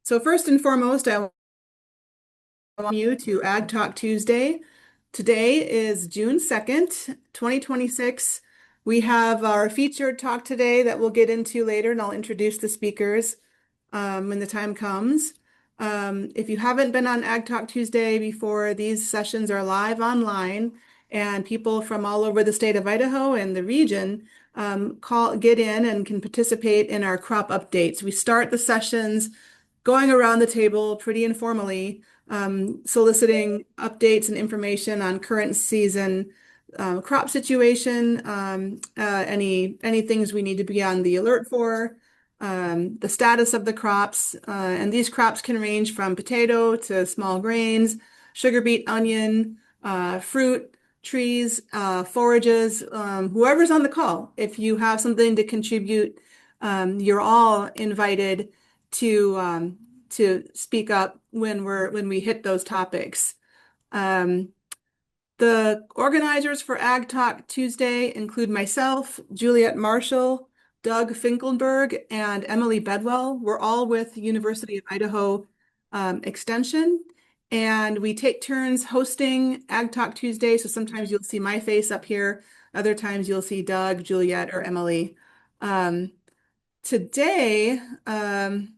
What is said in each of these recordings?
So first and foremost, I welcome you to Ag Talk Tuesday. Today is June 2nd, 2026. We have our featured talk today that we'll get into later, and I'll introduce the speakers when the time comes. If you haven't been on Ag Talk Tuesday before, these sessions are live online, and people from all over the state of Idaho and the region get in and can participate in our crop updates. We start the sessions going around the table pretty informally, soliciting updates and information on current season crop situation, any things we need to be on the alert for, the status of the crops, and these crops can range from potato to small grains, sugar beet, onion, fruit, trees, forages, whoever's on the call. If you have something to contribute, you're all invited to speak up when we hit those topics. Um, the organizers for Ag Talk Tuesday include myself, Juliet Marshall, Doug Finkelberg, and Emily Bedwell. We're all with University of Idaho Extension, and we take turns hosting Ag Talk Tuesday. So sometimes you'll see my face up here, other times you'll see Doug, Juliet, or Emily. Today, I'm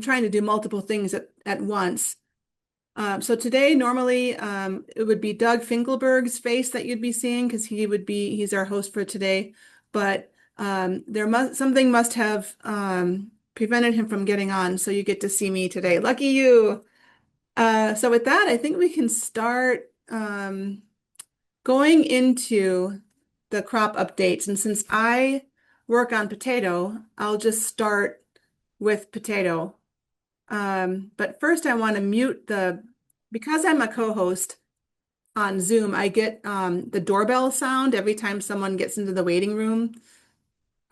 trying to do multiple things at once. So today, normally, it would be Doug Finkelberg's face that you'd be seeing because he's our host for today. But something must have prevented him from getting on, so you get to see me today. Lucky you. So with that, I think we can start going into the crop updates. And since I work on potato, I'll just start with potato. But first I want to mute because I'm a co-host on Zoom, I get the doorbell sound every time someone gets into the waiting room.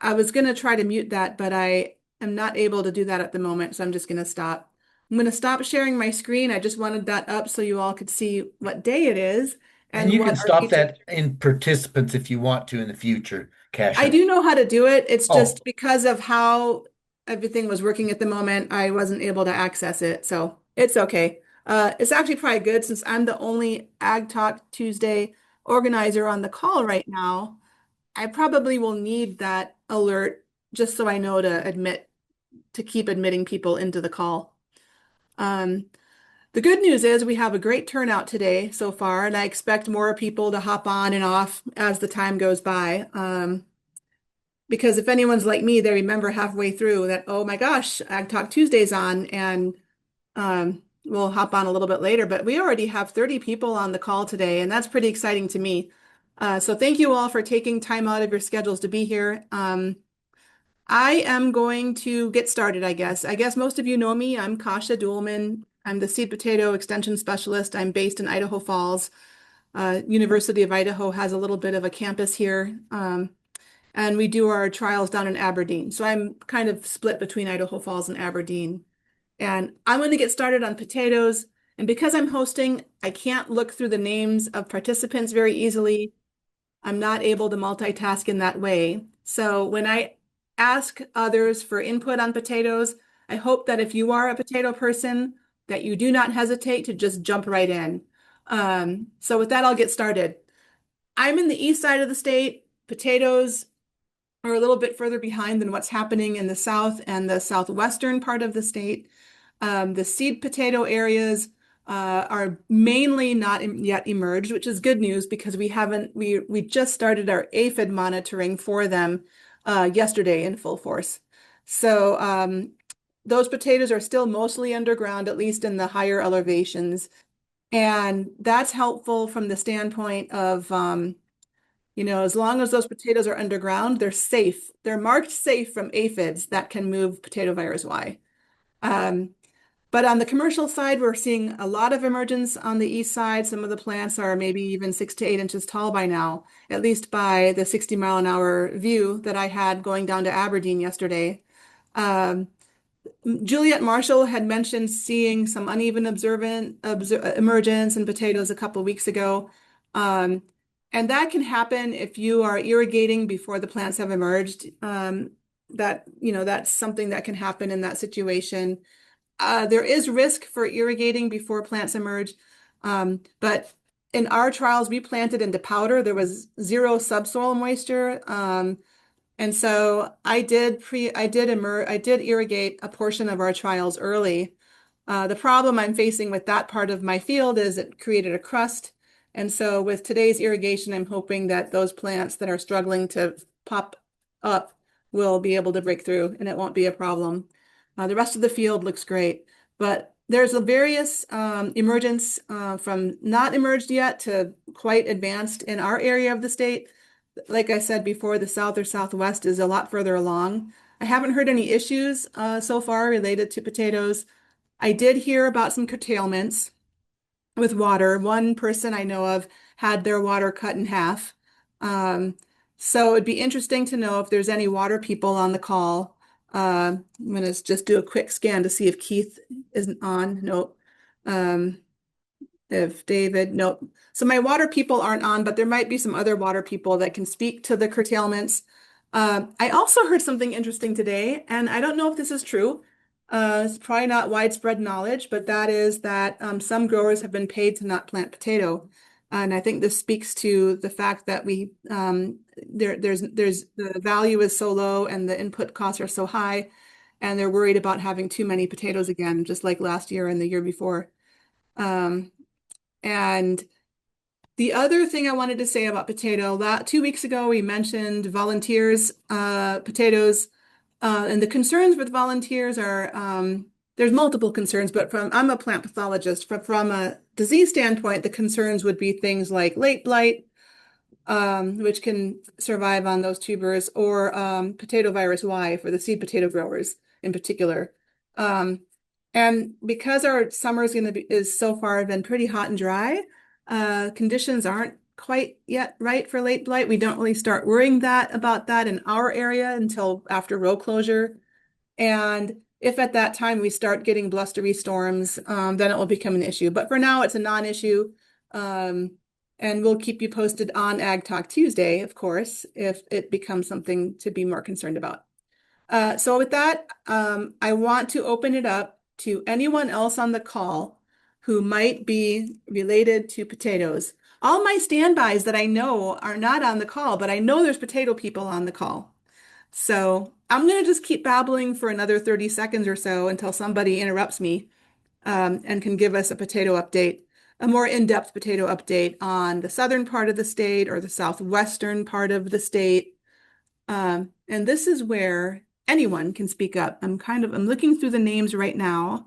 I was going to try to mute that, but I am not able to do that at the moment, so I'm just going to stop. I'm going to stop sharing my screen. I just wanted that up so you all could see what day it is And and you can what our stop feature. that in participants if you want to in the future, I Cashin. do know how to do it. It's Oh, just because of how everything was working at the moment, I wasn't able to access it. So it's okay. It's actually probably good since I'm the only Ag Talk Tuesday organizer on the call right now. I probably will need that alert just so I know to keep admitting people into the call. Um, the good news is we have a great turnout today so far, and I expect more people to hop on and off as the time goes by. Because if anyone's like me, they remember halfway through that, oh my gosh, Ag Talk Tuesday's on, and we'll hop on a little bit later. But we already have 30 people on the call today, and that's pretty exciting to me. So thank you all for taking time out of your schedules to be here. I am going to get started, I guess. I guess most of you know me. I'm Kasha Duhlman. I'm the seed potato extension specialist. I'm based in Idaho Falls. University of Idaho has a little bit of a campus here. And we do our trials down in Aberdeen. So I'm kind of split between Idaho Falls and Aberdeen. And I'm going to get started on potatoes. And because I'm hosting, I can't look through the names of participants very easily. I'm not able to multitask in that way. So when I ask others for input on potatoes, I hope that if you are a potato person, that you do not hesitate to just jump right in. So with that, I'll get started. I'm in the east side of the state. Potatoes are a little bit further behind than what's happening in the south and the southwestern part of the state. The seed potato areas are mainly not yet emerged, which is good news because we just started our aphid monitoring for them yesterday in full force. So those potatoes are still mostly underground, at least in the higher elevations. And that's helpful from the standpoint of as long as those potatoes are underground, they're safe. They're marked safe from aphids that can move potato virus Y. Um, but on the commercial side, we're seeing a lot of emergence on the east side. Some of the plants are maybe even 6 to 8 inches tall by now, at least by the 60-mile-an-hour view that I had going down to Aberdeen yesterday. Um, Juliet Marshall had mentioned seeing some uneven emergence in potatoes a couple weeks ago. Um, and that can happen if you are irrigating before the plants have emerged. that's something that can happen in that situation. There is risk for irrigating before plants emerge, but in our trials, we planted into powder. There was zero subsoil moisture, and so I did irrigate a portion of our trials early. The problem I'm facing with that part of my field is it created a crust. And so with today's irrigation, I'm hoping that those plants that are struggling to pop up will be able to break through and it won't be a problem. The rest of the field looks great, but there's a various emergence from not emerged yet to quite advanced in our area of the state. Like I said before, the south or southwest is a lot further along. I haven't heard any issues so far related to potatoes. I did hear about some curtailments with water. One person I know of had their water cut in half. Um, so it'd be interesting to know if there's any water people on the call. I'm going to just do a quick scan to see if Keith isn't on. Nope. Um, if David, nope. So my water people aren't on, but there might be some other water people that can speak to the curtailments. I also heard something interesting today, and I don't know if this is true. It's probably not widespread knowledge, but that is that some growers have been paid to not plant potato. And I think this speaks to the fact that there's the value is so low and the input costs are so high, and they're worried about having too many potatoes again, just like last year and the year before. Um, and the other thing I wanted to say about potato, 2 weeks ago, we mentioned volunteers, potatoes, and the concerns with volunteers are, there's multiple concerns, but I'm a plant pathologist. From a disease standpoint, the concerns would be things like late blight, which can survive on those tubers, or potato virus Y for the seed potato growers in particular. Um, and because our summer is so far been pretty hot and dry, conditions aren't quite yet right for late blight. We don't really start worrying about that in our area until after row closure. And if at that time we start getting blustery storms, then it will become an issue. But for now, it's a non-issue. Um, and we'll keep you posted on Ag Talk Tuesday, of course, if it becomes something to be more concerned about. So with that, I want to open it up to anyone else on the call who might be related to potatoes. All my standbys that I know are not on the call, but I know there's potato people on the call. So I'm going to just keep babbling for another 30 seconds or so until somebody interrupts me and can give us a potato update, a more in-depth potato update on the southern part of the state or the southwestern part of the state. And this is where anyone can speak up. I'm looking through the names right now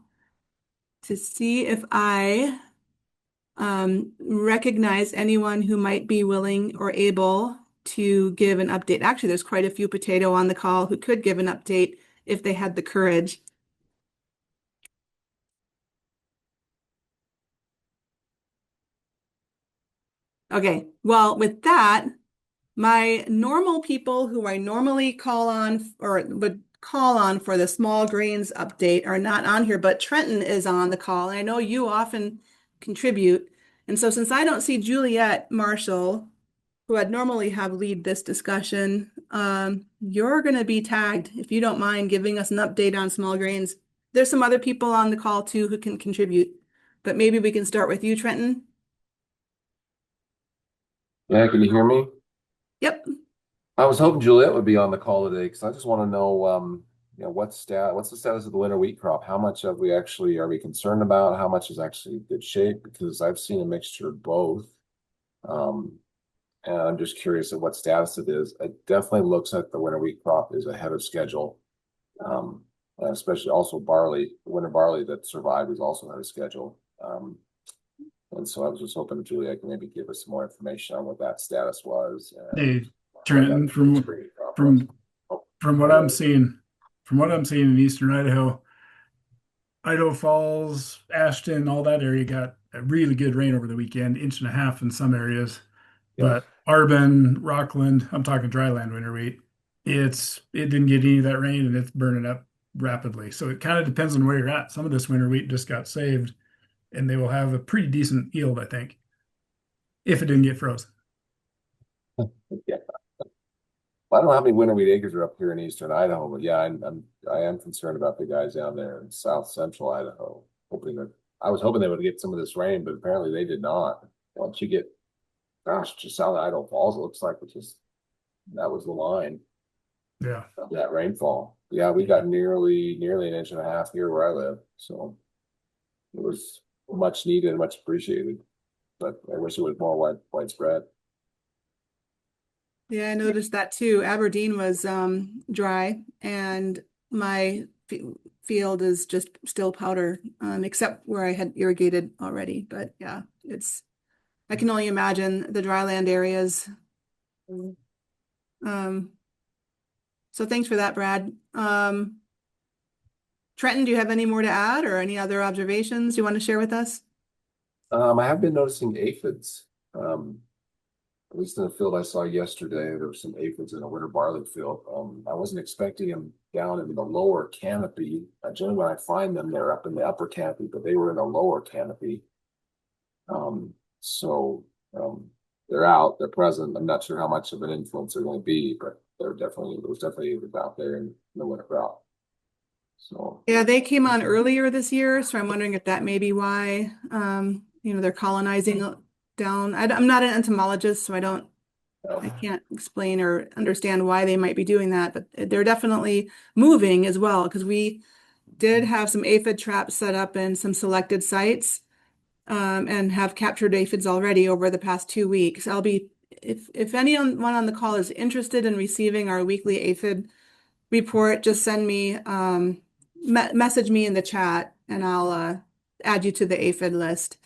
to see if I recognize anyone who might be willing or able to give an update. Actually, there's quite a few potato on the call who could give an update if they had the courage. Okay, well, with that, my normal people who I normally call on or would call on for the small grains update are not on here, but Trenton is on the call. And I know you often contribute. And so since I don't see Juliet Marshall, who I'd normally have lead this discussion, you're going to be tagged if you don't mind giving us an update on small grains. There's some other people on the call too who can contribute, but maybe we can start with you, Trenton. Yeah, can you hear me? Yep. I was hoping Juliet would be on the call today because I just want to know, what's the status of the winter wheat crop? How much of we actually are we concerned about? How much is actually in good shape? Because I've seen a mixture of both. Um, and I'm just curious of what status it is. It definitely looks like the winter wheat crop is ahead of schedule. And especially also barley, the winter barley that survived is also ahead of schedule. And so I was just hoping Julia can maybe give us some more information on what that status was and Hey, what that Trenton, spring crop was. from Oh, from what I'm seeing, from what I'm seeing in eastern Idaho, Idaho Falls, Ashton, all that area got a really good rain over the weekend, inch and a half in some areas. yeah. But Arbin, Rockland, I'm talking dryland winter wheat, it didn't get any of that rain and it's burning up rapidly. So it kind of depends on where you're at. Some of this winter wheat just got saved and they will have a pretty decent yield, I think, if it didn't get frozen. Yeah. I don't know how many winter wheat acres are up here in eastern Idaho, but yeah, I am concerned about the guys down there in south central Idaho. I was hoping they would get some of this rain, but apparently they did not. Once you get, gosh, just south of Idaho Falls, it looks like that was the line Yeah. of that rainfall. Yeah, we got nearly an inch and a half here where I live, so it was much needed and much appreciated. But I wish it was more widespread. Yeah, I noticed that too. Aberdeen was dry, and my field is just still powder, except where I had irrigated already. But yeah, I can only imagine the dryland areas. Um, so thanks for that, Brad. Trenton, do you have any more to add or any other observations you want to share with us? I have been noticing aphids. At least in the field I saw yesterday, there were some aphids in a winter barley field. I wasn't expecting them down in the lower canopy. Generally, when I find them, they're up in the upper canopy, but they were in the lower canopy. So they're out, they're present. I'm not sure how much of an influence they're going to be, but there was definitely aphids out there in the winter crop. So Yeah, they came on earlier this year, so I'm wondering if that may be why they're colonizing down. I'm not an entomologist, so I can't explain or understand why they might be doing that, but they're definitely moving as well because we did have some aphid traps set up in some selected sites and have captured aphids already over the past 2 weeks. If anyone on the call is interested in receiving our weekly aphid report, just send me message me in the chat and I'll add you to the aphid list.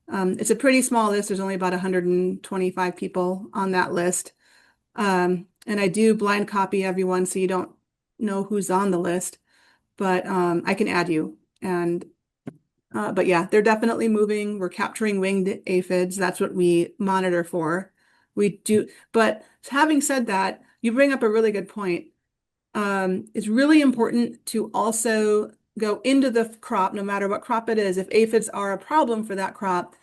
It's a pretty small list. There's only about 125 people on that list. And I do blind copy everyone so you don't know who's on the list, but I can add you. But yeah, they're definitely moving. We're capturing winged aphids. That's what we monitor for. We do, but having said that, you bring up a really good point. It's really important to also go into the crop, no matter what crop it is. If aphids are a problem for that crop,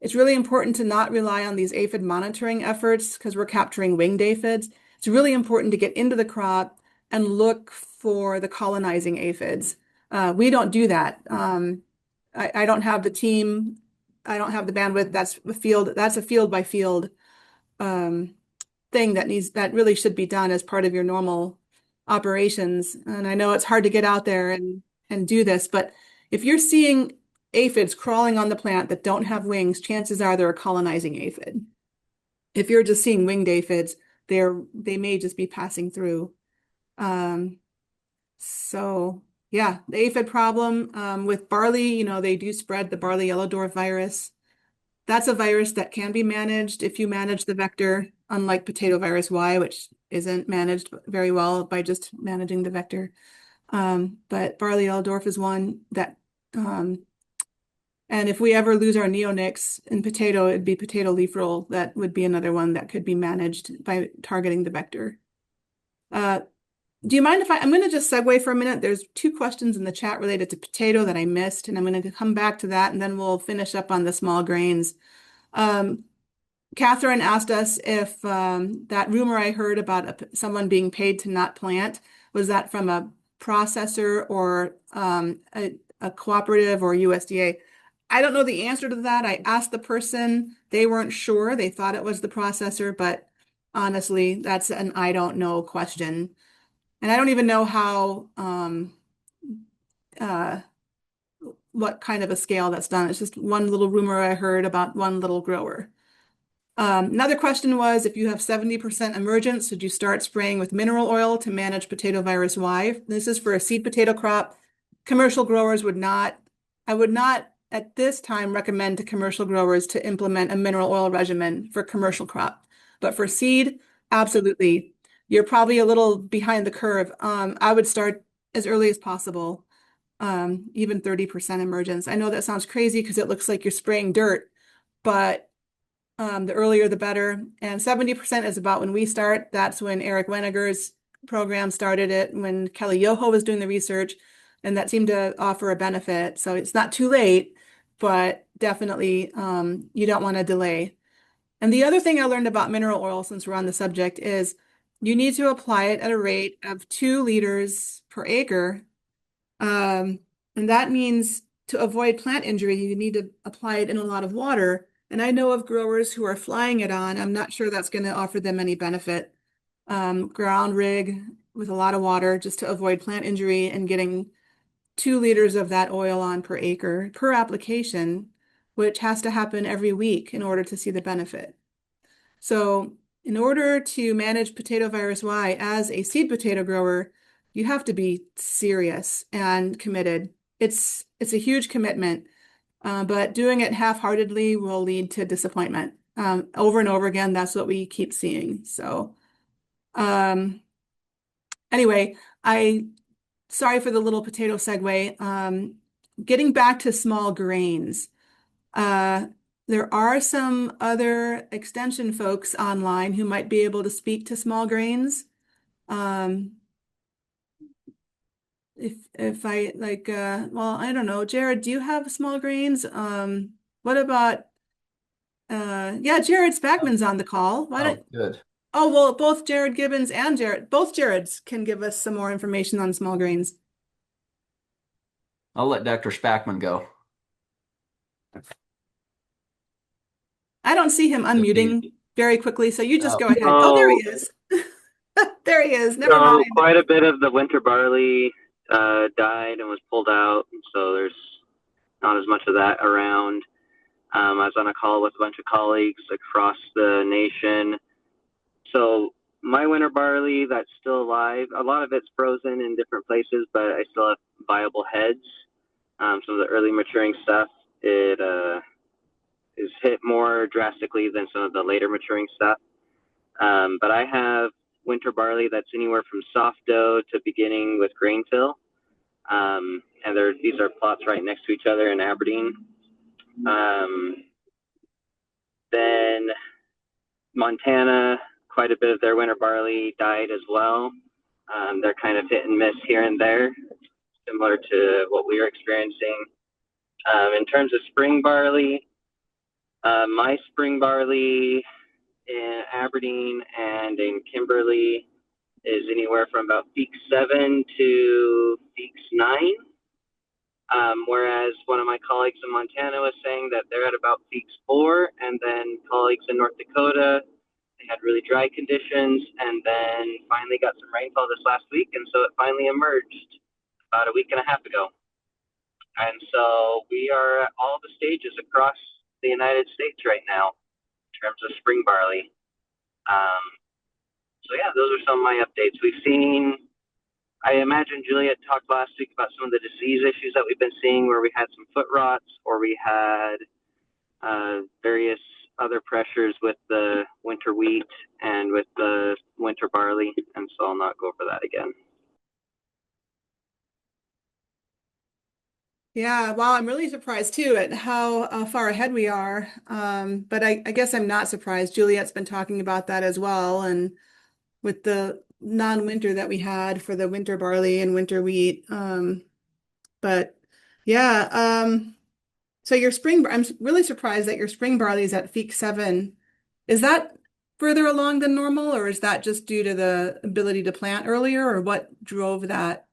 it's really important to not rely on these aphid monitoring efforts because we're capturing winged aphids. It's really important to get into the crop and look for the colonizing aphids. We don't do that. I don't have the team. I don't have the bandwidth. That's a field by field thing that really should be done as part of your normal operations. And I know it's hard to get out there and do this, but if you're seeing aphids crawling on the plant that don't have wings, chances are they're a colonizing aphid. If you're just seeing winged aphids, they may just be passing through. So yeah, the aphid problem with barley, they do spread the barley yellow dwarf virus. That's a virus that can be managed if you manage the vector, unlike potato virus Y, which isn't managed very well by just managing the vector. But barley yellow dwarf is one that, and if we ever lose our neonics in potato, it'd be potato leaf roll. That would be another one that could be managed by targeting the vector. Do you mind if I'm going to just segue for a minute? There's 2 questions in the chat related to potato that I missed, and I'm going to come back to that, and then we'll finish up on the small grains. Catherine asked us if that rumor I heard about someone being paid to not plant, was that from a processor or a cooperative or USDA? I don't know the answer to that. I asked the person, they weren't sure. They thought it was the processor, but honestly, that's an I don't know question. And I don't even know how, what kind of a scale that's done. It's just one little rumor I heard about one little grower. Another question was, if you have 70% emergence, should you start spraying with mineral oil to manage potato virus Y? This is for a seed potato crop. Commercial growers I would not at this time recommend to commercial growers to implement a mineral oil regimen for commercial crop. But for seed, absolutely. You're probably a little behind the curve. I would start as early as possible, even 30% emergence. I know that sounds crazy because it looks like you're spraying dirt, but the earlier the better. And 70% is about when we start. That's when Eric Weniger's program started it, when Kelly Yoho was doing the research, and that seemed to offer a benefit. So it's not too late, but definitely you don't want to delay. And the other thing I learned about mineral oil, since we're on the subject, is you need to apply it at a rate of 2 liters per acre. Um, and that means to avoid plant injury, you need to apply it in a lot of water. And I know of growers who are flying it on. I'm not sure that's going to offer them any benefit. Ground rig with a lot of water just to avoid plant injury and getting 2 liters of that oil on per acre per application, which has to happen every week in order to see the benefit. So in order to manage potato virus Y as a seed potato grower, you have to be serious and committed. It's a huge commitment, but doing it half-heartedly will lead to disappointment. Over and over again, that's what we keep seeing. So um, anyway, I sorry for the little potato segue. Getting back to small grains. Uh, there are some other extension folks online who might be able to speak to small grains. Um, if I like, well, I don't know, Jared, do you have small grains? What about, yeah, Jared Spackman's on the call. Why Oh, don't, good. oh, well, both Jared Gibbons and both Jareds can give us some more information on small grains. I'll let Dr. Spackman go. I don't see him unmuting very quickly, so you just go ahead. Oh, there he So, is. There he is. Never so mind. quite a bit of the winter barley died and was pulled out, so there's not as much of that around. I was on a call with a bunch of colleagues across the nation. So my winter barley that's still alive, a lot of it's frozen in different places, but I still have viable heads. Some of the early maturing stuff, it is hit more drastically than some of the later maturing stuff. But I have winter barley that's anywhere from soft dough to beginning with grain fill. And these are plots right next to each other in Aberdeen. Then Montana, quite a bit of their winter barley died as well. They're kind of hit and miss here and there, similar to what we are experiencing. In terms of spring barley, my spring barley in Aberdeen and in Kimberly is anywhere from about peak 7 to peak 9. Whereas one of my colleagues in Montana was saying that they're at about peaks 4, and then colleagues in North Dakota, they had really dry conditions, and then finally got some rainfall this last week, and so it finally emerged about a week and a half ago. And so we are at all the stages across the United States right now in terms of spring barley. So yeah, those are some of my updates. We've seen, I imagine Juliet talked last week about some of the disease issues that we've been seeing where we had some foot rots or we had various other pressures with the winter wheat and with the winter barley. And so I'll not go over that again. Yeah, well, I'm really surprised too at how far ahead we are. But I guess I'm not surprised. Juliet's been talking about that as well. And with the non-winter that we had for the winter barley and winter wheat. But yeah, so your I'm really surprised that your spring barley is at peak 7. Is that further along than normal, or is that just due to the ability to plant earlier, or what drove that?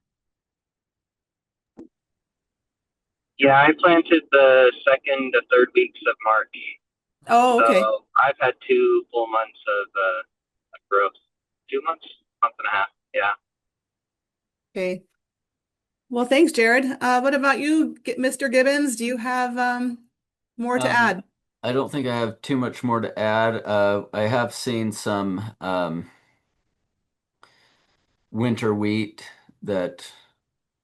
Yeah, I planted the 2nd to 3rd weeks of March. Oh, okay. So I've had 2 full months of growth. 2 months, month and a half. Yeah. Okay. Well, thanks, Jared. What about you, Mr. Gibbons? Do you have more to add? I don't think I have too much more to add. I have seen some winter wheat that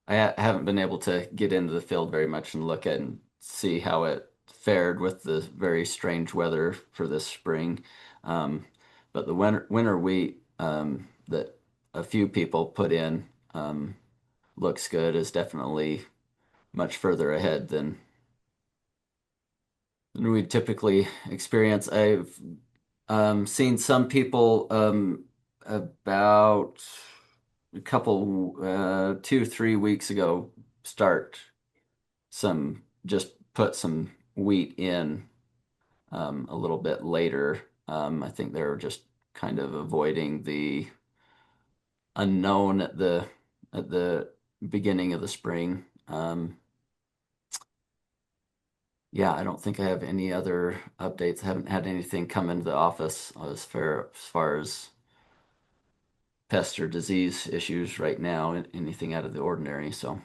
I haven't been able to get into the field very much and look at and see how it fared with the very strange weather for this spring. But the winter wheat that a few people put in looks good, is definitely much further ahead than we typically experience. I've seen some people about a couple 2-3 weeks ago start just put some wheat in a little bit later. I think they're just kind of avoiding the unknown at the beginning of the spring. Yeah, I don't think I have any other updates. I haven't had anything come into the office as far as pest or disease issues right now, anything out of the ordinary. So,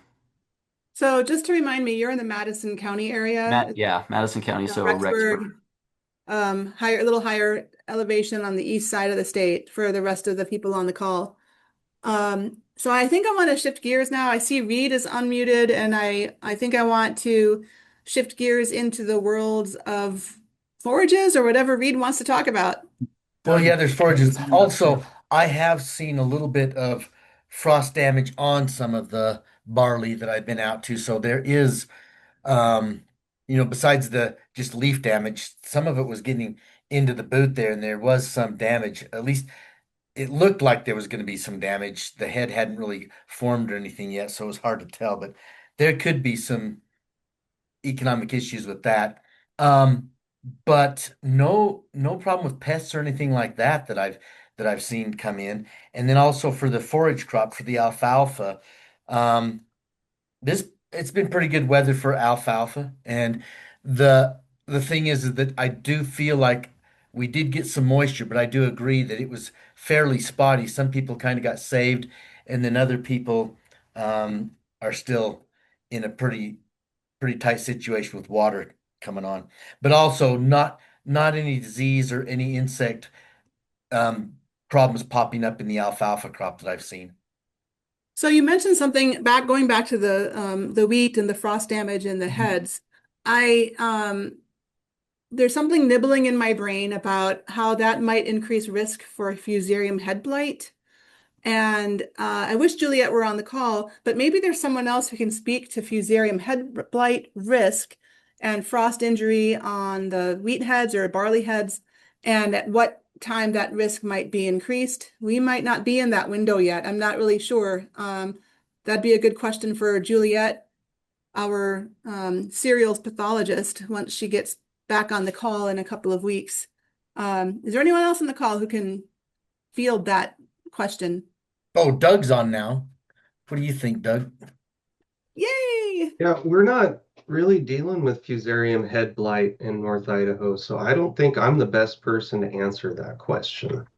So just to remind me, you're in the Madison County area, Yeah, Madison County, so Rexburg. Rexburg, higher, a little higher elevation on the east side of the state for the rest of the people on the call. So I think I want to shift gears now. I see Reed is unmuted, and I think I want to shift gears into the worlds of forages or whatever Reed wants to talk about. Well, Doug, yeah, there's forages. Doug's hand up Also, too. I have seen a little bit of frost damage on some of the barley that I've been out to. So there is, um, besides the just leaf damage, some of it was getting into the boot there, and there was some damage. At least it looked like there was going to be some damage. The head hadn't really formed or anything yet, so it was hard to tell, but there could be some economic issues with that. Um, but no problem with pests or anything like that that I've seen come in. And then also for the forage crop for the alfalfa, um, this it's been pretty good weather for alfalfa. And the thing is that I do feel like we did get some moisture, but I do agree that it was fairly spotty. Some people kind of got saved, and then other people are still in a pretty tight situation with water coming on, but also not any disease or any insect um, problems popping up in the alfalfa crop that I've seen. So you mentioned something going back to the wheat and the frost damage and the Mhm. heads. I There's something nibbling in my brain about how that might increase risk for fusarium head blight. And I wish Juliet were on the call, but maybe there's someone else who can speak to fusarium head blight risk and frost injury on the wheat heads or barley heads, and at what time that risk might be increased. We might not be in that window yet. I'm not really sure. That'd be a good question for Juliet, our cereals pathologist, once she gets back on the call in a couple of weeks. Is there anyone else on the call who can field that question? Oh, Doug's on now. What do you think, Doug? Yay! Yeah, we're not really dealing with fusarium head blight in North Idaho, so I don't think I'm the best person to answer that question.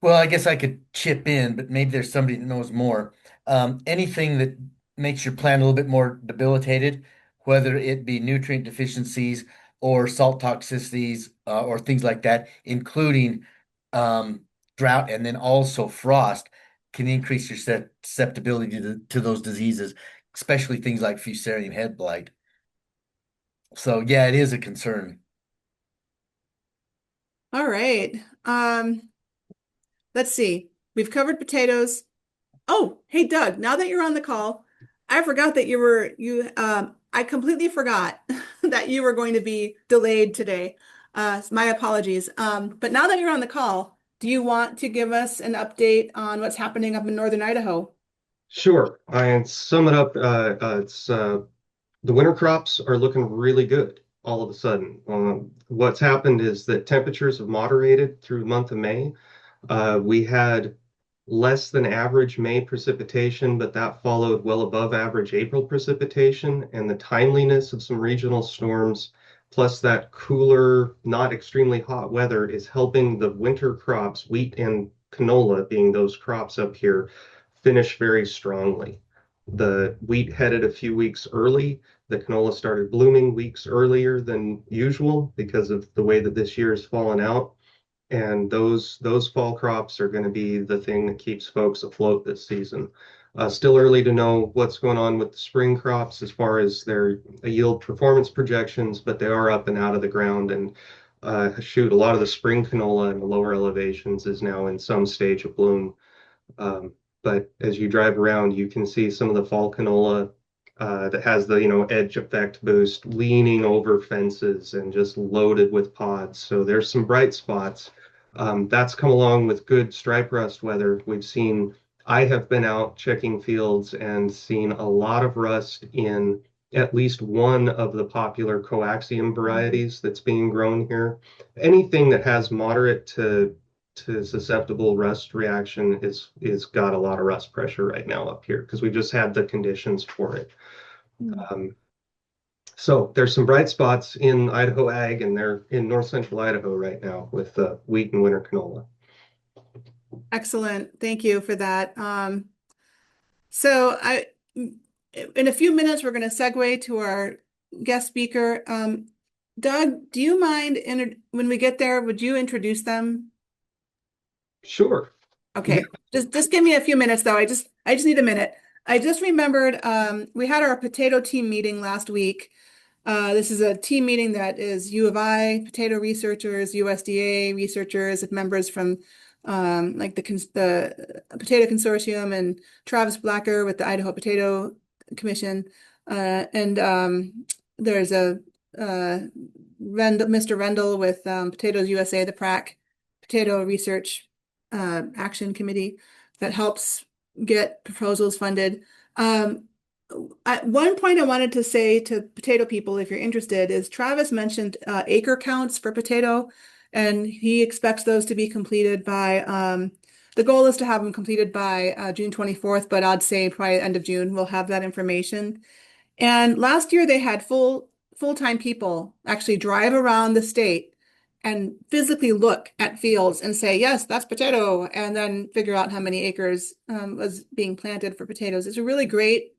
Well, I guess I could chip in, but maybe there's somebody that knows more. Anything that makes your plant a little bit more debilitated, whether it be nutrient deficiencies or salt toxicities or things like that, including um, drought and then also frost, can increase your susceptibility to those diseases, especially things like fusarium head blight. So, yeah, it is a concern. All right. Let's see. We've covered potatoes. Oh, hey Doug, now that you're on the call, I forgot that I completely forgot that you were going to be delayed today. My apologies. But now that you're on the call, do you want to give us an update on what's happening up in northern Idaho? Sure, I sum it up. It's The winter crops are looking really good all of a sudden. What's happened is that temperatures have moderated through the month of May. We had less than average May precipitation, but that followed well above average April precipitation, and the timeliness of some regional storms, plus that cooler, not extremely hot weather, is helping the winter crops, wheat and canola being those crops up here, finish very strongly. The wheat headed a few weeks early. The canola started blooming weeks earlier than usual because of the way that this year has fallen out. And those fall crops are going to be the thing that keeps folks afloat this season. Still early to know what's going on with the spring crops as far as their yield performance projections, but they are up and out of the ground. And shoot, a lot of the spring canola in the lower elevations is now in some stage of bloom. Um, but as you drive around, you can see some of the fall canola that has the edge effect boost leaning over fences and just loaded with pods. So there's some bright spots. That's come along with good stripe rust weather. I have been out checking fields and seen a lot of rust in at least one of the popular coaxium varieties that's being grown here. Anything that has moderate to susceptible rust reaction is got a lot of rust pressure right now up here because we just had the conditions for it. Um, so there's some bright spots in Idaho ag, and they're in north central Idaho right now with wheat and winter canola. Excellent. Thank you for that. So in a few minutes, we're going to segue to our guest speaker. Doug, do you mind when we get there, would you introduce them? Sure. Okay. Just give me a few minutes though. I just need a minute. I just remembered we had our potato team meeting last week. This is a team meeting that is U of I, potato researchers, USDA researchers, members from like the Potato Consortium and Travis Blacker with the Idaho Potato Commission. And there's Mr. Rendell with Potatoes USA, the PRAC Potato Research Action Committee that helps get proposals funded. At one point I wanted to say to potato people, if you're interested, is Travis mentioned acre counts for potato, and he expects those to be completed by, the goal is to have them completed by June 24th, but I'd say probably end of June, we'll have that information. And last year they had full-time people actually drive around the state and physically look at fields and say, yes, that's potato, and then figure out how many acres was being planted for potatoes. It's a really great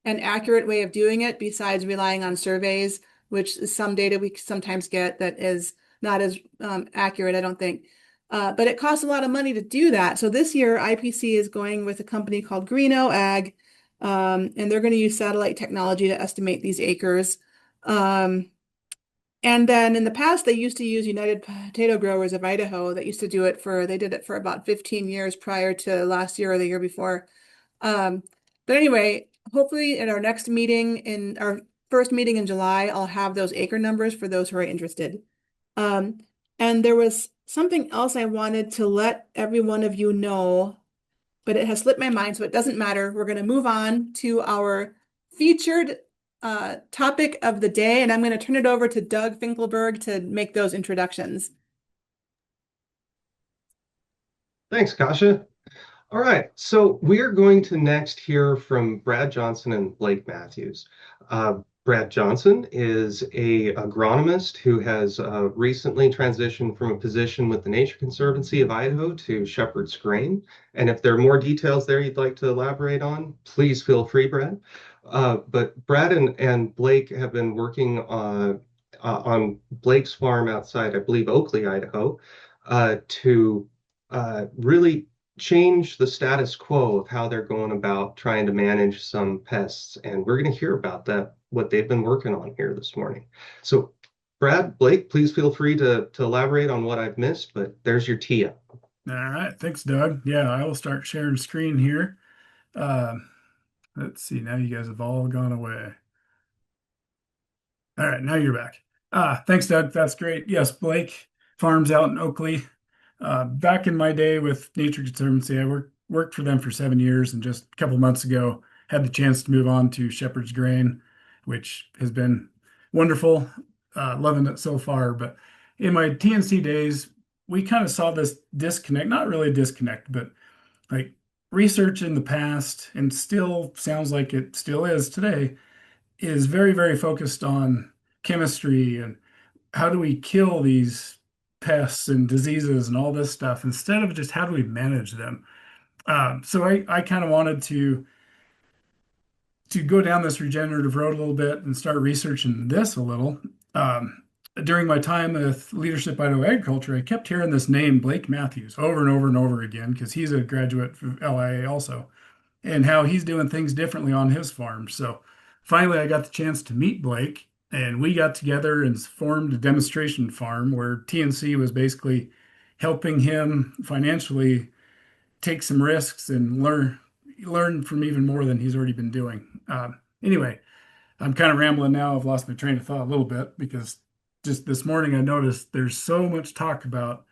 and accurate way of doing it besides relying on surveys, which is some data we sometimes get that is not as accurate, I don't think. But it costs a lot of money to do that. So this year, IPC is going with a company called Greeno Ag, and they're going to use satellite technology to estimate these acres. And then in the past, they used to use United Potato Growers of Idaho that used to do it they did it for about 15 years prior to last year or the year before. But anyway, hopefully in our next meeting, in our first meeting in July, I'll have those acre numbers for those who are interested. And there was something else I wanted to let every one of you know, but it has slipped my mind, so it doesn't matter. We're going to move on to our featured topic of the day, and I'm going to turn it over to Doug Finkelberg to make those introductions. Thanks, Kasha. All right, so we are going to next hear from Brad Johnson and Blake Mathews. Brad Johnson is a agronomist who has recently transitioned from a position with the Nature Conservancy of Idaho to Shepherd's Grain. And if there are more details there you'd like to elaborate on, please feel free, Brad. But Brad and Blake have been working on Blake's farm outside, I believe, Oakley, Idaho, to really change the status quo of how they're going about trying to manage some pests. And we're going to hear about that, what they've been working on here this morning. So Brad, Blake, please feel free to elaborate on what I've missed, but there's your tee up. All right, thanks, Doug. Yeah, I will start sharing screen here. Let's see, now you guys have all gone away. All right, now you're back. Thanks, Doug. That's great. Yes, Blake farms out in Oakley. Back in my day with Nature Conservancy, I worked for them for 7 years, and just a couple months ago had the chance to move on to Shepherd's Grain, which has been wonderful. Loving it so far. But in my TNC days, we kind of saw this disconnect, not really a disconnect, but like research in the past, and still sounds like it still is today, is very, very focused on chemistry and how do we kill these pests and diseases and all this stuff instead of just how do we manage them. So I kind of wanted to go down this regenerative road a little bit and start researching this a little. During my time with Leadership Idaho Agriculture, I kept hearing this name, Blake Mathews, over and over and over again, because he's a graduate from LIA also, and how he's doing things differently on his farm. So finally, I got the chance to meet Blake, and we got together and formed a demonstration farm where TNC was basically helping him financially take some risks and learn from even more than he's already been doing. Anyway, I'm kind of rambling now. I've lost my train of thought a little bit because just this morning I noticed there's so much talk about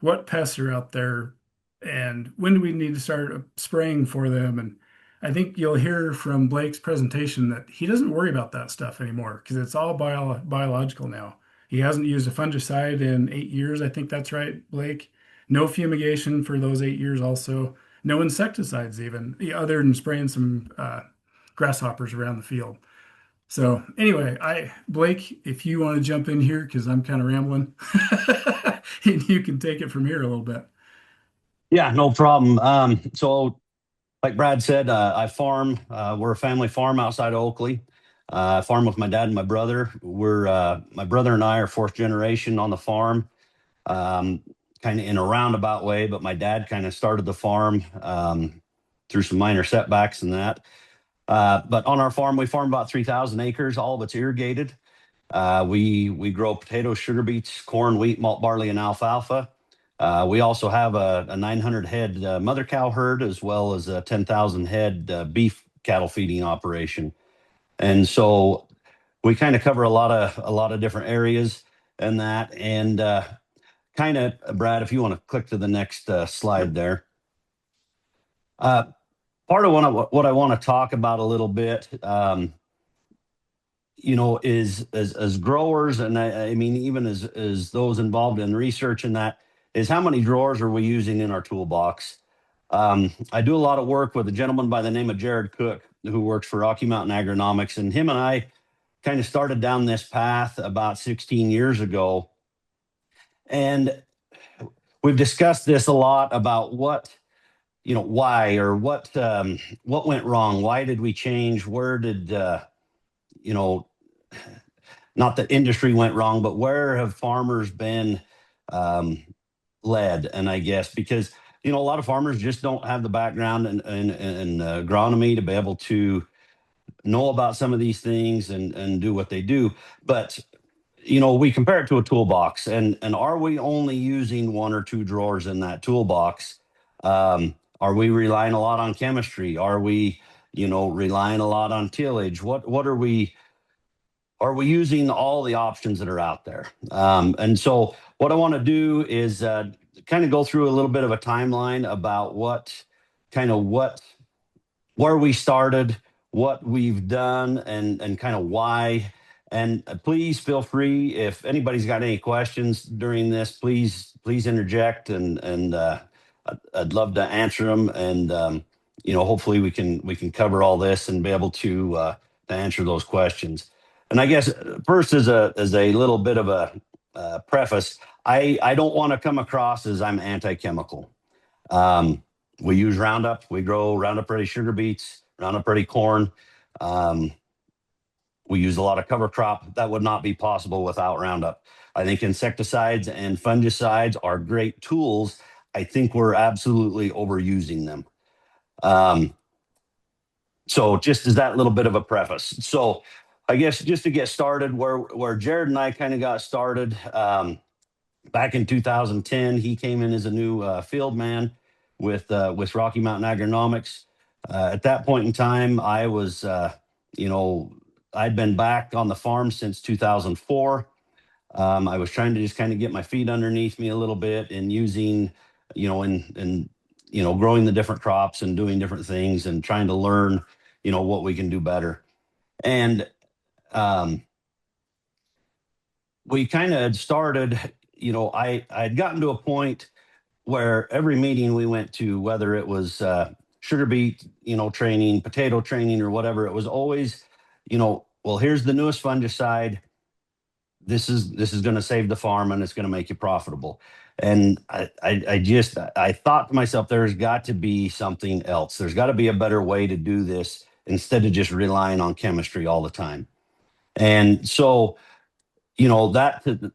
what pests are out there and when do we need to start spraying for them. And I think you'll hear from Blake's presentation that he doesn't worry about that stuff anymore because it's all biological now. He hasn't used a fungicide in 8 years. I think that's right, Blake. No fumigation for those 8 years also. No insecticides even, other than spraying some grasshoppers around the field. So anyway, Blake, if you want to jump in here, because I'm kind of rambling, and you can take it from here a little bit. Yeah, no problem. So like Brad said, I farm. We're a family farm outside of Oakley. I farm with my dad and my brother. My brother and I are fourth generation on the farm, kind of in a roundabout way, but my dad kind of started the farm through some minor setbacks and that. But on our farm, we farm about 3,000 acres. All of it's irrigated. We grow potatoes, sugar beets, corn, wheat, malt, barley, and alfalfa. We also have a 900 head mother cow herd, as well as a 10,000 head beef cattle feeding operation. And so we kind of cover a lot of different areas and that. And kind of, Brad, if you want to click to the next slide there. Part of what I want to talk about a little bit, is as growers, and I mean, even as those involved in research and that, is how many drawers are we using in our toolbox? I do a lot of work with a gentleman by the name of Jared Cook, who works for Rocky Mountain Agronomics, and him and I kind of started down this path about 16 years ago. And we've discussed this a lot about why, or what went wrong? Why did we change? Where did, not that industry went wrong, but where have farmers been led? And I guess because, a lot of farmers just don't have the background in agronomy to be able to know about some of these things and do what they do. But, we compare it to a toolbox, and are we only using one or two drawers in that toolbox? Are we relying a lot on chemistry? Are we, relying a lot on tillage? What are we using all the options that are out there? And so what I want to do is kind of go through a little bit of a timeline about where we started, what we've done, and kind of why. And please feel free, if anybody's got any questions during this, please interject, and I'd love to answer them. And hopefully we can cover all this and be able to answer those questions. And I guess first, as a little bit of a preface, I don't want to come across as I'm anti-chemical. We use Roundup. We grow Roundup Ready sugar beets, Roundup Ready corn. We use a lot of cover crop. That would not be possible without Roundup. I think insecticides and fungicides are great tools. I think we're absolutely overusing them. So just as that little bit of a preface. So I guess just to get started, where Jared and I kind of got started, back in 2010, he came in as a new field man with Rocky Mountain Agronomics. At that point in time, I was, I'd been back on the farm since 2004. I was trying to just kind of get my feet underneath me a little bit and using, growing the different crops and doing different things and trying to learn, what we can do better. And we kind of started, I'd gotten to a point where every meeting we went to, whether it was sugar beet, training, potato training, or whatever, it was always, well, here's the newest fungicide. This is going to save the farm and it's going to make you profitable. And I thought to myself, there's got to be something else. There's got to be a better way to do this instead of just relying on chemistry all the time. And so, that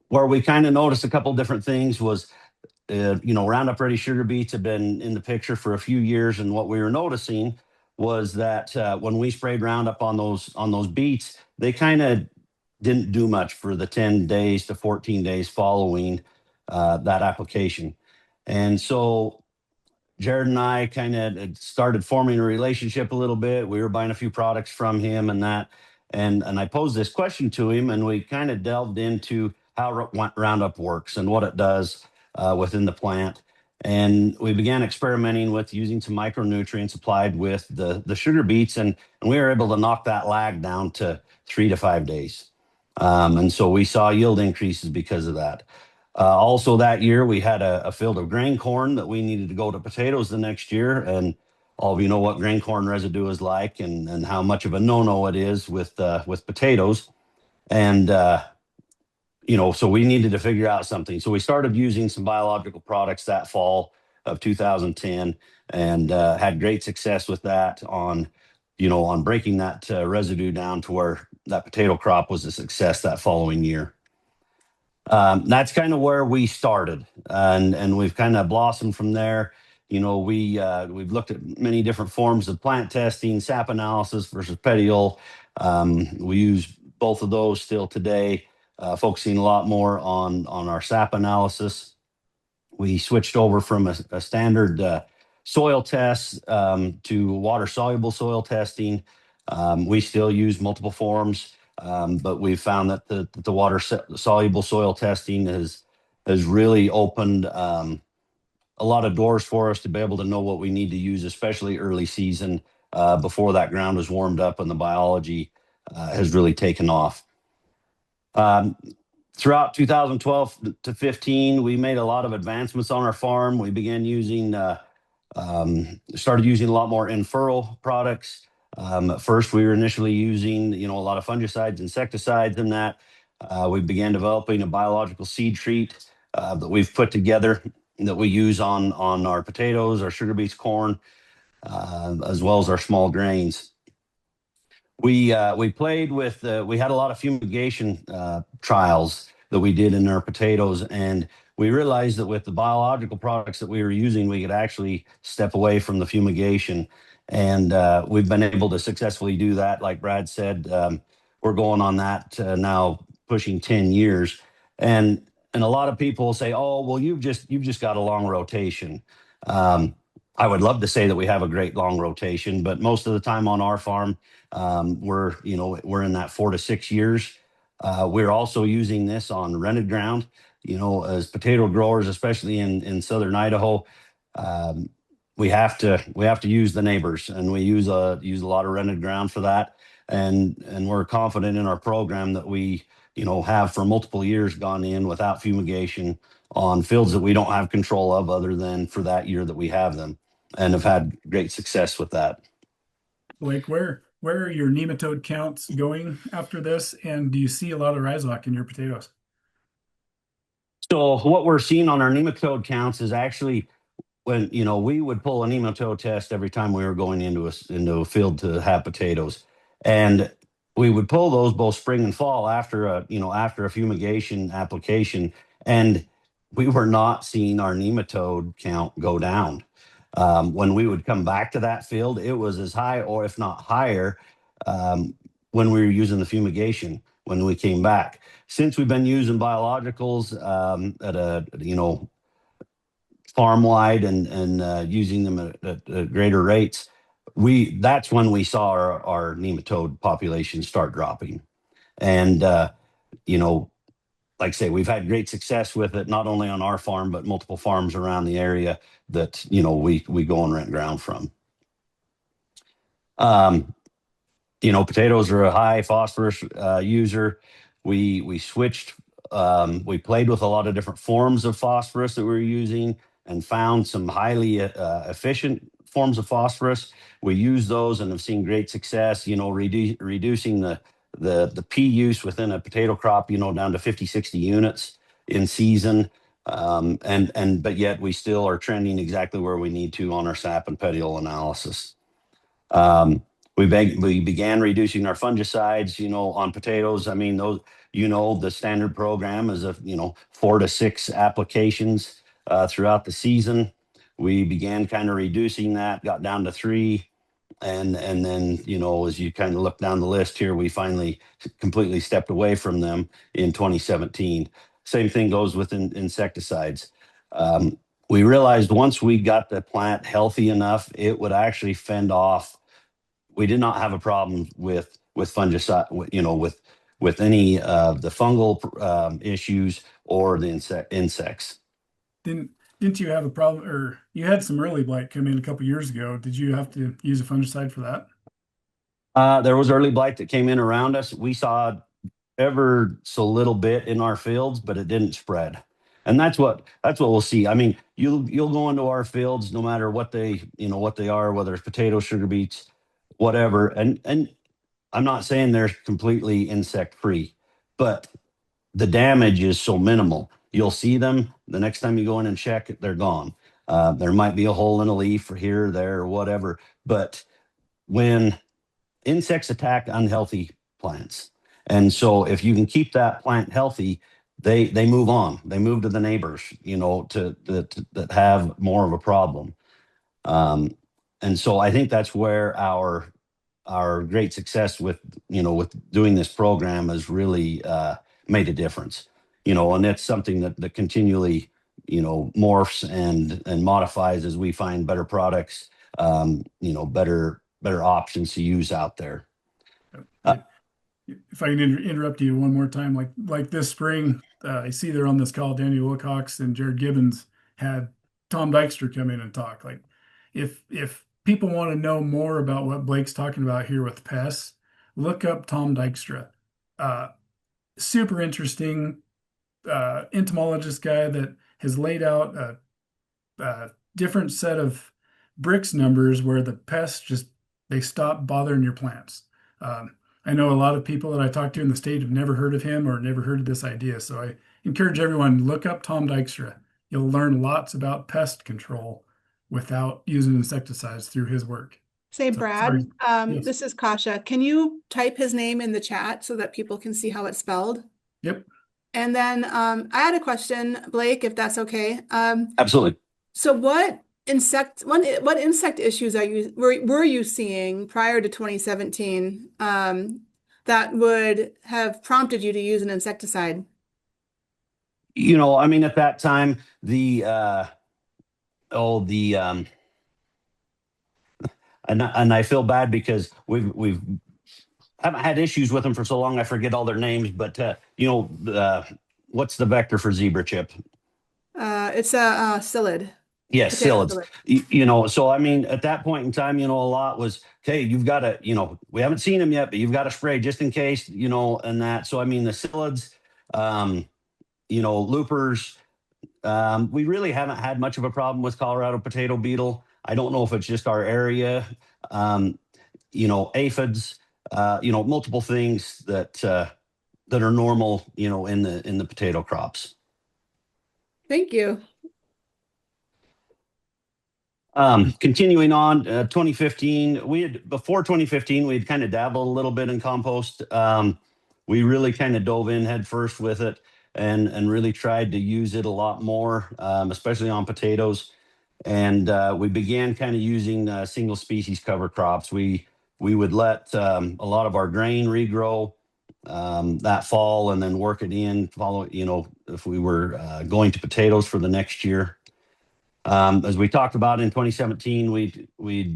where we kind of noticed a couple different things was, Roundup Ready sugar beets have been in the picture for a few years. And what we were noticing was that when we sprayed Roundup on those beets, they kind of didn't do much for the 10 days to 14 days following that application. And so Jared and I kind of started forming a relationship a little bit. We were buying a few products from him and that. And I posed this question to him, and we kind of delved into how Roundup works and what it does within the plant. And we began experimenting with using some micronutrients applied with the sugar beets, and we were able to knock that lag down to 3 to 5 days. And so we saw yield increases because of that. Also that year, we had a field of grain corn that we needed to go to potatoes the next year. And all of you know what grain corn residue is like and how much of a no-no it is with potatoes. And, so we needed to figure out something. So we started using some biological products that fall of 2010 and had great success with that on breaking that residue down to where that potato crop was a success that following year. That's kind of where we started, and we've kind of blossomed from there. We've looked at many different forms of plant testing, sap analysis versus petiole. We use both of those still today, focusing a lot more on our sap analysis. We switched over from a standard soil test to water soluble soil testing. We still use multiple forms. But we've found that the water soluble soil testing has really opened a lot of doors for us to be able to know what we need to use, especially early season before that ground is warmed up and the biology has really taken off. Throughout 2012 to 15, we made a lot of advancements on our farm. We began started using a lot more in-furrow products. At first, we were initially using, a lot of fungicides, insecticides, and that. We began developing a biological seed treat that we've put together that we use on our potatoes, our sugar beets, corn, as well as our small grains. We played with, we had a lot of fumigation trials that we did in our potatoes, and we realized that with the biological products that we were using, we could actually step away from the fumigation. And we've been able to successfully do that. Like Brad said, we're going on that now pushing 10 years. And a lot of people say, oh, well, you've just got a long rotation. I would love to say that we have a great long rotation, but most of the time on our farm, we're in that 4 to 6 years. We're also using this on rented ground, as potato growers, especially in southern Idaho. We have to use the neighbors, and we use a lot of rented ground for that. And we're confident in our program that we have for multiple years gone in without fumigation on fields that we don't have control of other than for that year that we have them, and have had great success with that. Blake, where are your nematode counts going after this? And do you see a lot of rhizoc in your potatoes? So what we're seeing on our nematode counts is actually when, we would pull a nematode test every time we were going into a field to have potatoes. And we would pull those both spring and fall after a fumigation application. And we were not seeing our nematode count go down. When we would come back to that field, it was as high or if not higher when we were using the fumigation when we came back. Since we've been using biologicals at farm wide and using them at greater rates, that's when we saw our nematode population start dropping. And like I say, we've had great success with it, not only on our farm, but multiple farms around the area that, we go and rent ground from. Potatoes are a high phosphorus user. We switched, we played with a lot of different forms of phosphorus that we were using and found some highly efficient forms of phosphorus. We use those and have seen great success, reducing the P use within a potato crop, down to 50, 60 units in season. But yet we still are trending exactly where we need to on our sap and petiole analysis. We began reducing our fungicides, on potatoes. I mean, those, the standard program is 4 to 6 applications throughout the season. We began kind of reducing that, got down to 3. And then, as you kind of look down the list here, we finally completely stepped away from them in 2017. Same thing goes with insecticides. We realized once we got the plant healthy enough, it would actually fend off. We did not have a problem with fungicide, with any of the fungal issues or the insects. Didn't you have a problem, or you had some early blight come in a couple years ago? Did you have to use a fungicide for that? There was early blight that came in around us. We saw ever so little bit in our fields, but it didn't spread. And that's what we'll see. I mean, you'll go into our fields, no matter what they, what they are, whether it's potatoes, sugar beets, whatever. And I'm not saying they're completely insect free, but the damage is so minimal. You'll see them the next time you go in and check, they're gone. There might be a hole in a leaf or here or there or whatever, but when insects attack unhealthy plants, and so if you can keep that plant healthy, they move on. They move to the neighbors, that have more of a problem. And so I think that's where our great success with doing this program has really made a difference. And it's something that continually morphs and modifies as we find better products, better options to use out there. If I can interrupt you one more time, like this spring, I see there on this call, Danny Wilcox and Jared Gibbons had Tom Dykstra come in and talk. Like, if people want to know more about what Blake's talking about here with pests, look up Tom Dykstra. Super interesting entomologist guy that has laid out a different set of bricks numbers where the pests they stop bothering your plants. I know a lot of people that I talk to in the state have never heard of him or never heard of this idea. So I encourage everyone to look up Tom Dykstra. You'll learn lots about pest control without using insecticides through his work. Say, So, Brad, yes. this is Kasha. Can you type his name in the chat so that people can see how it's spelled? Yep. And then I had a question, Blake, if that's okay. Absolutely. So what insect issues were you seeing prior to 2017 that would have prompted you to use an insecticide? I mean, at that time, and I feel bad because we've haven't had issues with them for so long. I forget all their names, but what's the vector for zebra chip? It's a psyllid. Yes, Potato psyllids. So I mean, at that point in time, a lot was, okay, you've got to, we haven't seen them yet, but you've got to spray just in case, and that. So I mean, the psyllids, loopers, we really haven't had much of a problem with Colorado potato beetle. I don't know if it's just our area, aphids, multiple things that are normal, in the potato crops. Thank you. Continuing on, 2015, before 2015, we had kind of dabbled a little bit in compost. We really kind of dove in head first with it and really tried to use it a lot more, especially on potatoes. And we began kind of using single species cover crops. We would let a lot of our grain regrow that fall and then work it in, if we were going to potatoes for the next year. As we talked about in 2017, we'd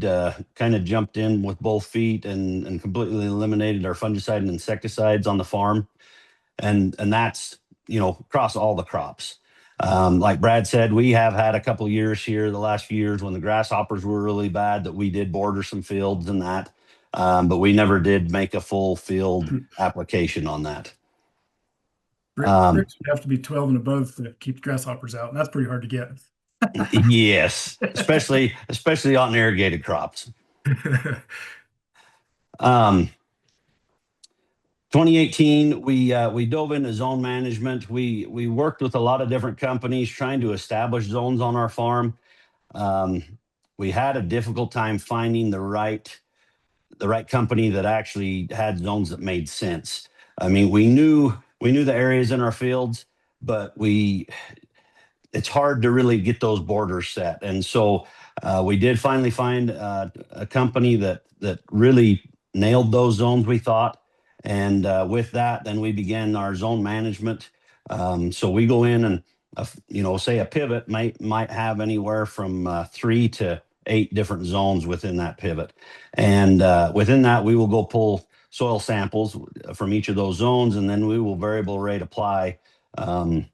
kind of jumped in with both feet and completely eliminated our fungicide and insecticides on the farm. And that's, across all the crops. Like Brad said, we have had a couple of years here, the last few years, when the grasshoppers were really bad, that we did border some fields and that, but we never did make a full field application on that. Bricks would have to be 12 and above to keep grasshoppers out, and that's pretty hard to get. Yes, especially on irrigated crops. 2018, we dove into zone management. We worked with a lot of different companies trying to establish zones on our farm. We had a difficult time finding the right company that actually had zones that made sense. I mean, we knew the areas in our fields, but it's hard to really get those borders set. And so we did finally find a company that really nailed those zones, we thought. And with that, then we began our zone management. So we go in and, say a pivot might have anywhere from 3 to 8 different zones within that pivot. And within that, we will go pull soil samples from each of those zones, and then we will variable rate apply a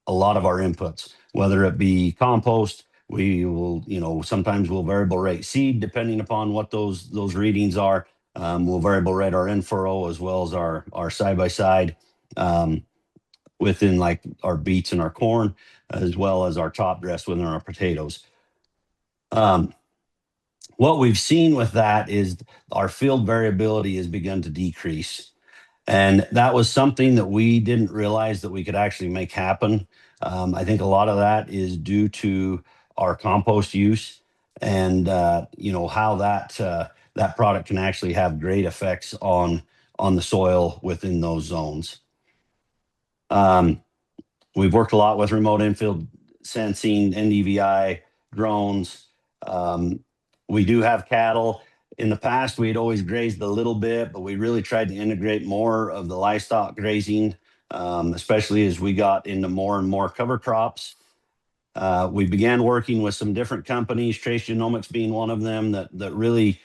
lot of our inputs, whether it be compost. We will, sometimes we'll variable rate seed depending upon what those readings are. We'll variable rate our in-furrow as well as our side-by-side. within like our beets and our corn, as well as our top dress within our potatoes. What we've seen with that is our field variability has begun to decrease. And that was something that we didn't realize that we could actually make happen. I think a lot of that is due to our compost use and how that product can actually have great effects on the soil within those zones. We've worked a lot with remote infield sensing, NDVI, drones. We do have cattle. In the past, we'd always grazed a little bit, but we really tried to integrate more of the livestock grazing, especially as we got into more and more cover crops. We began working with some different companies, Trace Genomics being one of them, that really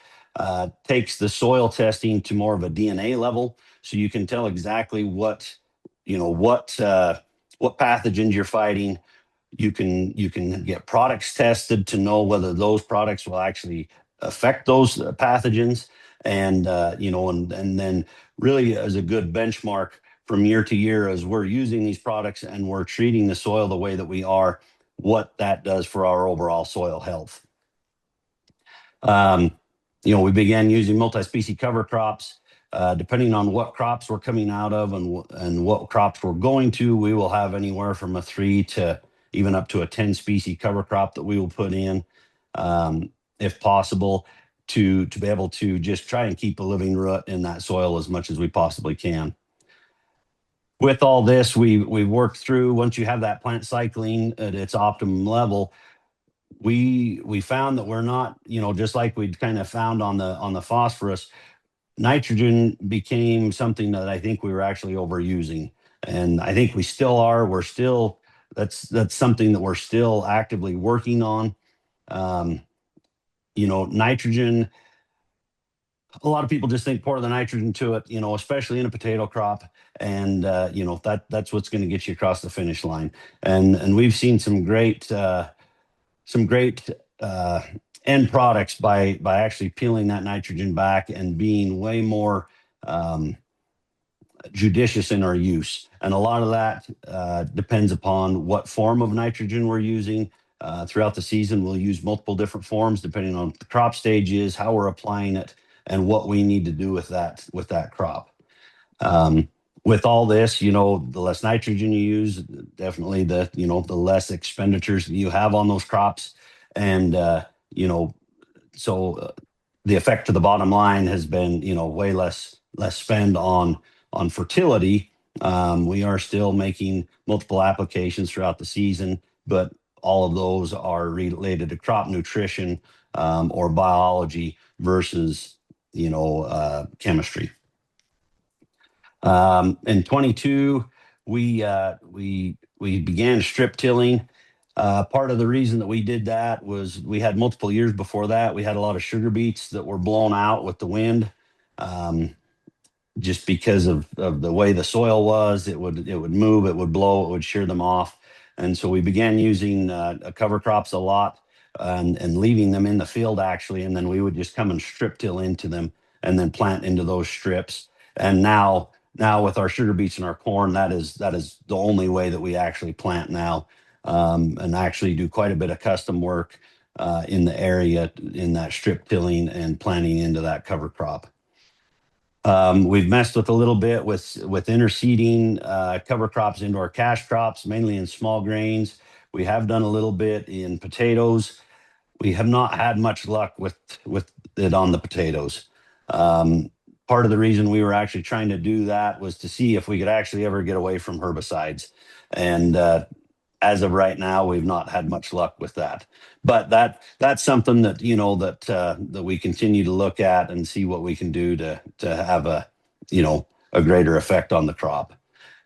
takes the soil testing to more of a DNA level, so you can tell exactly what pathogens you're fighting. You can get products tested to know whether those products will actually affect those pathogens, and then really as a good benchmark from year to year as we're using these products and we're treating the soil the way that we are, what that does for our overall soil health. We began using multi-species cover crops. Depending on what crops we're coming out of and what crops we're going to, we will have anywhere from a 3 to even up to a 10 species cover crop that we will put in, if possible, to be able to just try and keep a living root in that soil as much as we possibly can. With all this, we worked through, once you have that plant cycling at its optimum level, we found that we're not, just like we'd kind of found on the phosphorus, nitrogen became something that I think we were actually overusing. And I think we still are. That's something that we're still actively working on. Nitrogen, a lot of people just think pour the nitrogen to it, especially in a potato crop. And, that's what's going to get you across the finish line. And we've seen some great end products by actually peeling that nitrogen back and being way more judicious in our use. And a lot of that depends upon what form of nitrogen we're using. Throughout the season, we'll use multiple different forms depending on the crop stage is, how we're applying it, and what we need to do with that crop. With all this, the less nitrogen you use, definitely the less expenditures you have on those crops. And, so the effect to the bottom line has been, way less spend on fertility. We are still making multiple applications throughout the season, but all of those are related to crop nutrition or biology versus, chemistry. In 22, we began strip tilling. Part of the reason that we did that was we had multiple years before that. We had a lot of sugar beets that were blown out with the wind. Just because of the way the soil was, it would move, it would blow, it would shear them off. And so we began using cover crops a lot and leaving them in the field actually. And then we would just come and strip till into them and then plant into those strips. And now with our sugar beets and our corn, that is the only way that we actually plant now, and actually do quite a bit of custom work in the area in that strip tilling and planting into that cover crop. We've messed with a little bit with interseeding cover crops into our cash crops, mainly in small grains. We have done a little bit in potatoes. We have not had much luck with it on the potatoes. Part of the reason we were actually trying to do that was to see if we could actually ever get away from herbicides. And as of right now, we've not had much luck with that. But that's something that that we continue to look at and see what we can do to have a greater effect on the crop.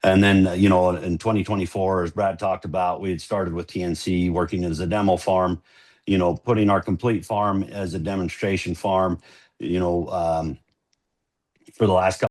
And then in 2024, as Brad talked about, we had started with TNC working as a demo farm, putting our complete farm as a demonstration farm, for the last couple